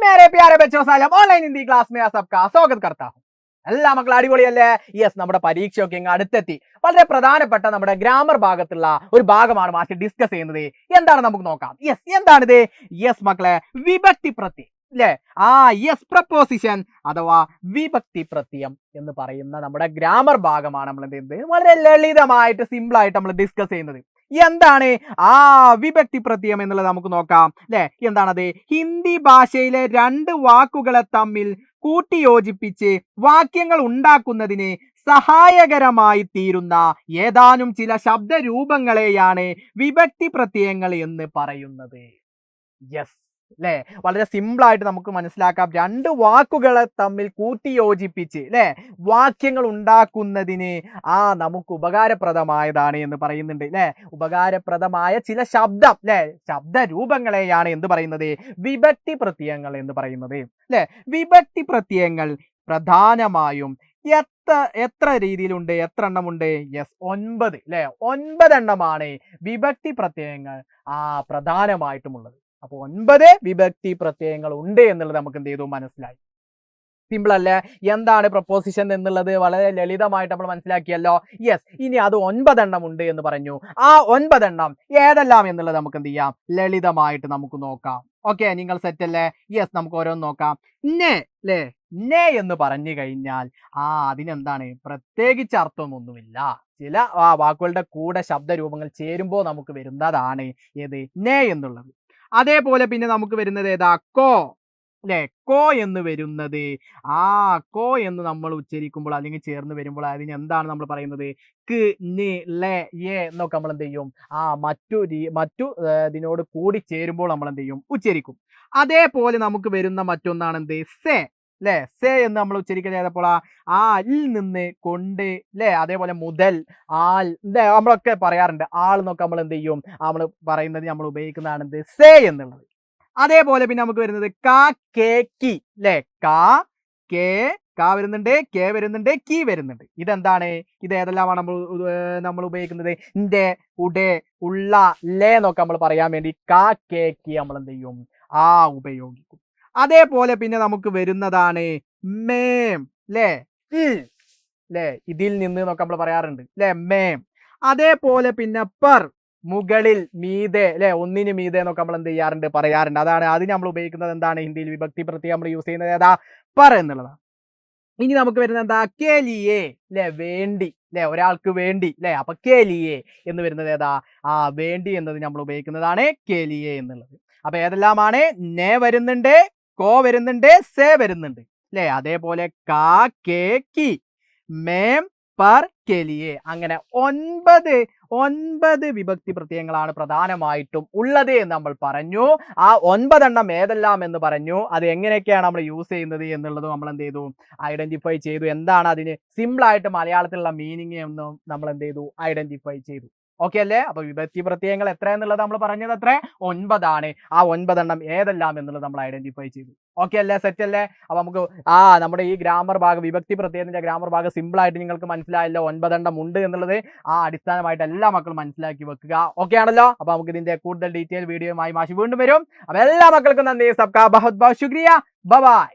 मेरे प्यारे बच्चों सालम ഓൺലൈൻ ഹിന്ദി ക്ലാസ് में सबका സ്വാഗത് करता हूं. എല്ലാ മക്കളും അടിപൊളിയല്ലേ? യെസ്, നമ്മുടെ പരീക്ഷയൊക്കെ ഇങ്ങ് അടുത്തെത്തി. വളരെ പ്രധാനപ്പെട്ട നമ്മുടെ ഗ്രാമർ ഭാഗത്തുള്ള ഒരു ഭാഗമാണ് മാസ്റ്റർ ഡിസ്കസ് ചെയ്യുന്നത്. എന്താണ് നമുക്ക് നോക്കാം. യെസ്, എന്താണിത്? യെസ് മക്കളെ, വിഭക്തി പ്രത്യയം അല്ലേ? യെസ്, പ്രപ്പോസിഷൻ അഥവാ വിഭക്തി പ്രത്യയം എന്ന് പറയുന്ന നമ്മുടെ ഗ്രാമർ ഭാഗമാണ് നമ്മൾ എന്ത് ചെയ്യുന്നത്, വളരെ ലളിതമായിട്ട് സിമ്പിൾ ആയിട്ട് നമ്മൾ ഡിസ്കസ് ചെയ്യുന്നത്. എന്താണ് വിഭക്തി പ്രത്യയം എന്നുള്ളത് നമുക്ക് നോക്കാം അല്ലെ. എന്താണത്? ഹിന്ദി ഭാഷയിലെ രണ്ട് വാക്കുകളെ തമ്മിൽ കൂട്ടിയോജിപ്പിച്ച് വാക്യങ്ങൾ ഉണ്ടാക്കുന്നതിന് സഹായകരമായി തീരുന്ന ഏതാനും ചില ശബ്ദരൂപങ്ങളെയാണ് വിഭക്തി പ്രത്യയങ്ങൾ എന്ന് പറയുന്നത്. യെസ് അല്ലെ, വളരെ സിമ്പിൾ ആയിട്ട് നമുക്ക് മനസ്സിലാക്കാം. രണ്ട് വാക്കുകളെ തമ്മിൽ കൂട്ടിയോജിപ്പിച്ച് അല്ലെ വാക്യങ്ങൾ ഉണ്ടാക്കുന്നതിന് നമുക്ക് ഉപകാരപ്രദമായതാണ് എന്ന് പറയുന്നുണ്ട് അല്ലെ. ഉപകാരപ്രദമായ ചില ശബ്ദം അല്ലെ ശബ്ദരൂപങ്ങളെയാണ് എന്ത് പറയുന്നത്, വിഭക്തി പ്രത്യയങ്ങൾ എന്ന് പറയുന്നത് അല്ലെ. വിഭക്തി പ്രത്യയങ്ങൾ പ്രധാനമായും എത്ര രീതിയിലുണ്ട്, എത്ര എണ്ണമുണ്ട്? യെസ്, 9 അല്ലെ. 9 എണ്ണമാണ് വിഭക്തി പ്രത്യയങ്ങൾ പ്രധാനമായിട്ടുമുള്ളത്. അപ്പോൾ 9 വിഭക്തി പ്രത്യയങ്ങൾ ഉണ്ട് എന്നുള്ളത് നമുക്ക് എന്ത് ചെയ്തു, മനസ്സിലായി. സിമ്പിൾ അല്ലേ? എന്താണ് പ്രപ്പോസിഷൻ എന്നുള്ളത് വളരെ ലളിതമായിട്ട് നമ്മൾ മനസ്സിലാക്കിയല്ലോ. യെസ്, ഇനി അത് 9 എണ്ണം ഉണ്ട് എന്ന് പറഞ്ഞു. 9 എണ്ണം ഏതെല്ലാം എന്നുള്ളത് നമുക്ക് എന്ത് ചെയ്യാം, ലളിതമായിട്ട് നമുക്ക് നോക്കാം. ഓക്കെ, നിങ്ങൾ സെറ്റ് അല്ലേ? യെസ്, നമുക്ക് ഓരോന്ന് നോക്കാം. നെ അല്ലേ, നെ എന്ന് പറഞ്ഞു കഴിഞ്ഞാൽ അതിനെന്താണ്, പ്രത്യേകിച്ച് അർത്ഥമൊന്നുമില്ല. ചില വാക്കുകളുടെ കൂടെ ശബ്ദരൂപങ്ങൾ ചേരുമ്പോൾ നമുക്ക് വരുന്നതാണ് ഏത്, നെ എന്നുള്ളത്. അതേപോലെ പിന്നെ നമുക്ക് വരുന്നത് ഏതാ, കോ അല്ലെ. കോ എന്ന് വരുന്നത് കോ എന്ന് നമ്മൾ ഉച്ചരിക്കുമ്പോൾ അല്ലെങ്കിൽ ചേർന്ന് വരുമ്പോൾ അതിന് എന്താണ് നമ്മൾ പറയുന്നത്, ക് ന് ലെ യെ എന്നൊക്കെ നമ്മൾ എന്ത് ചെയ്യും, മറ്റു ഇതിനോട് കൂടി ചേരുമ്പോൾ നമ്മൾ എന്ത് ചെയ്യും, ഉച്ചരിക്കും. അതേപോലെ നമുക്ക് വരുന്ന മറ്റൊന്നാണ് എന്ത്, സെ അല്ലെ. സെ എന്ന് നമ്മൾ ഉച്ചരിക്കുക ചെയ്തപ്പോൾ ൽ നിന്ന് കൊണ്ട് അല്ലെ. അതേപോലെ മുതൽ, ആൽ നമ്മളൊക്കെ പറയാറുണ്ട്. ആൾ എന്നൊക്കെ നമ്മൾ എന്ത് ചെയ്യും, നമ്മൾ പറയുന്നത് നമ്മൾ ഉപയോഗിക്കുന്നതാണ് എന്ത്, സെ എന്നുള്ളത്. അതേപോലെ പിന്നെ നമുക്ക് വരുന്നത് കാ കെ കി അല്ലെ. കാ വരുന്നുണ്ട്, കെ വരുന്നുണ്ട്, കി വരുന്നുണ്ട്. ഇതെന്താണ്, ഇത് ഏതെല്ലാമാണ് നമ്മൾ ഉപയോഗിക്കുന്നത്, ഇന്റെ, ഉടെ, ഉള്ള, ലേ എന്നൊക്കെ നമ്മൾ പറയാൻ വേണ്ടി കാ കെ കി നമ്മൾ എന്ത് ചെയ്യും, ഉപയോഗിക്കും. അതേപോലെ പിന്നെ നമുക്ക് വരുന്നതാണ് മേം അല്ലെ. അല്ലെ, ഇതിൽ നിന്ന് എന്നൊക്കെ നമ്മൾ പറയാറുണ്ട് അല്ലെ, മേം. അതേപോലെ പിന്നെ പർ, മുകളിൽ, മീതെ അല്ലെ, ഒന്നിന് മീതെ എന്നൊക്കെ നമ്മൾ എന്ത് ചെയ്യാറുണ്ട്, പറയാറുണ്ട്. അതിന് നമ്മൾ ഉപയോഗിക്കുന്നത് എന്താണ്, ഹിന്ദിയിൽ വിഭക്തി പ്രത്യയം നമ്മൾ യൂസ് ചെയ്യുന്നത് ഏതാ, പർ എന്നുള്ളതാണ്. ഇനി നമുക്ക് വരുന്നത് എന്താ, കേലിയേ അല്ലെ, വേണ്ടി അല്ലെ, ഒരാൾക്ക് വേണ്ടി അല്ലെ. അപ്പൊ കേലിയേ എന്ന് വരുന്നത് ഏതാ, വേണ്ടി എന്നത് നമ്മൾ ഉപയോഗിക്കുന്നതാണ് കേലിയേ എന്നുള്ളത്. അപ്പൊ ഏതെല്ലാമാണ്, നെ വരുന്നുണ്ട്, കോ വരുന്നുണ്ട്, സേ വരുന്നുണ്ട് അല്ലെ. അതേപോലെ കാ കെ കി, മേം, പർ, കെലിയെ. അങ്ങനെ 9 വിഭക്തി പ്രത്യയങ്ങളാണ് പ്രധാനമായിട്ടും ഉള്ളത് എന്ന് നമ്മൾ പറഞ്ഞു. 9 എണ്ണം ഏതെല്ലാം എന്ന് പറഞ്ഞു. അത് എങ്ങനെയൊക്കെയാണ് നമ്മൾ യൂസ് ചെയ്യുന്നത് എന്നുള്ളത് നമ്മൾ എന്ത് ചെയ്തു, ഐഡന്റിഫൈ ചെയ്തു. എന്താണ് അതിന് സിമ്പിൾ ആയിട്ട് മലയാളത്തിലുള്ള മീനിങ് എന്നും നമ്മൾ എന്ത് ചെയ്തു, ഐഡന്റിഫൈ ചെയ്തു. ഓക്കെ അല്ലേ? അപ്പൊ വിഭക്തി പ്രത്യയങ്ങൾ എത്ര എന്നുള്ളത് നമ്മൾ പറഞ്ഞത് എത്ര, 9 ആണ്. 9 എണ്ണം ഏതെല്ലാം എന്നുള്ളത് നമ്മൾ ഐഡന്റിഫൈ ചെയ്തു. ഓക്കെ അല്ലേ, സെറ്റ് അല്ലേ? അപ്പൊ നമുക്ക് നമ്മുടെ ഈ ഗ്രാമർ ഭാഗം, വിഭക്തി പ്രത്യയത്തിന്റെ ഗ്രാമർ ഭാഗം സിമ്പിൾ ആയിട്ട് നിങ്ങൾക്ക് മനസ്സിലായല്ലോ. 9 എണ്ണം ഉണ്ട് എന്നുള്ളത് അടിസ്ഥാനമായിട്ട് എല്ലാ മക്കളും മനസ്സിലാക്കി വെക്കുക. ഓക്കെ ആണല്ലോ? അപ്പൊ നമുക്ക് ഇതിന്റെ കൂടുതൽ ഡീറ്റെയിൽ വീഡിയോയുമായി മാഷി വീണ്ടും വരും. അപ്പൊ എല്ലാ മക്കൾക്കും നന്ദി. സബ്കാ ബഹുത് ബഹുത് ശുക്രിയ. ബൈ.